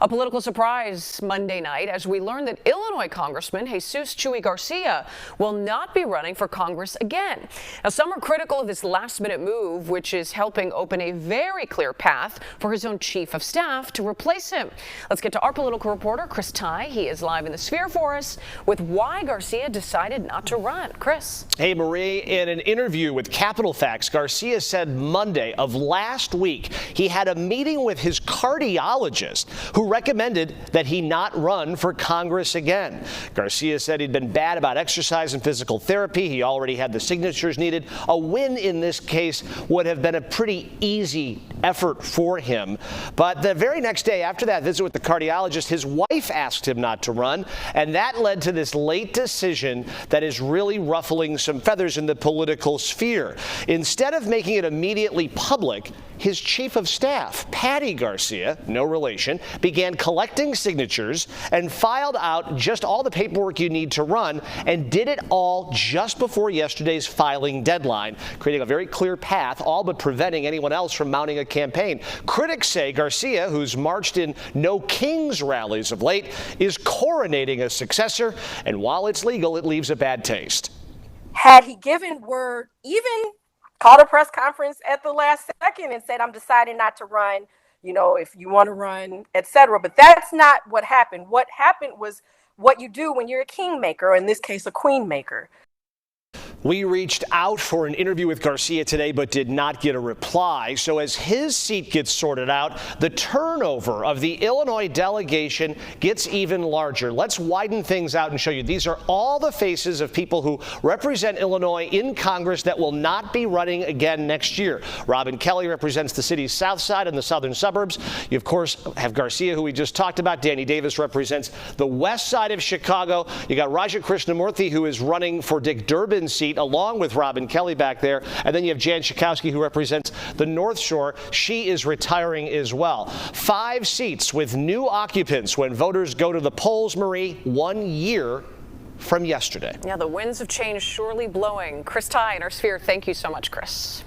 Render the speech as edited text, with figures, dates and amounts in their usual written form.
A political surprise Monday night as we learned that Illinois Congressman Jesus Chuy Garcia will not be running for Congress again. Now, some are critical of this last-minute move, which is helping open a very clear path for his own chief of staff to replace him. Let's get to our political reporter, Chris Ty. He is live in the Sphere for us with why Garcia decided not to run. Chris. Hey, Marie. In an interview with Capital Facts, Garcia said Monday of last week he had a meeting with his cardiologist who recommended that he not run for Congress again. Garcia said he'd been bad about exercise and physical therapy. He already had the signatures needed. A win in this case would have been a pretty easy effort for him. But the very next day after that visit with the cardiologist, his wife asked him not to run, and that led to this late decision that is really ruffling some feathers in the political sphere. Instead of making it immediately public, his chief of staff, Patty Garcia, no relation, began collecting signatures and filed out just all the paperwork you need to run, and did it all just before yesterday's filing deadline, creating a very clear path, all but preventing anyone else from mounting a campaign. Critics say Garcia, who's marched in No Kings rallies of late, is coronating a successor, and while it's legal, it leaves a bad taste. Had he given word, even called a press conference at the last second and said, I'm deciding not to run, you know, if you want to run, etc. But that's not what happened. What happened was what you do when you're a kingmaker, or in this case, a queenmaker. We reached out for an interview with Garcia today, but did not get a reply. So as his seat gets sorted out, the turnover of the Illinois delegation gets even larger. Let's widen things out and show you. These are all the faces of people who represent Illinois in Congress that will not be running again next year. Robin Kelly represents the city's south side and the southern suburbs. You, of course, have Garcia, who we just talked about. Danny Davis represents the west side of Chicago. You got Raja Krishnamurthy, who is running for Dick Durbin's seat, along with Robin Kelly back there. And then you have Jan Schakowsky, who represents the North Shore. She is retiring as well. 5 seats with new occupants when voters go to the polls, Marie, 1 year from yesterday. Yeah, the winds of change surely blowing. Chris Ty in our Sphere. Thank you so much, Chris.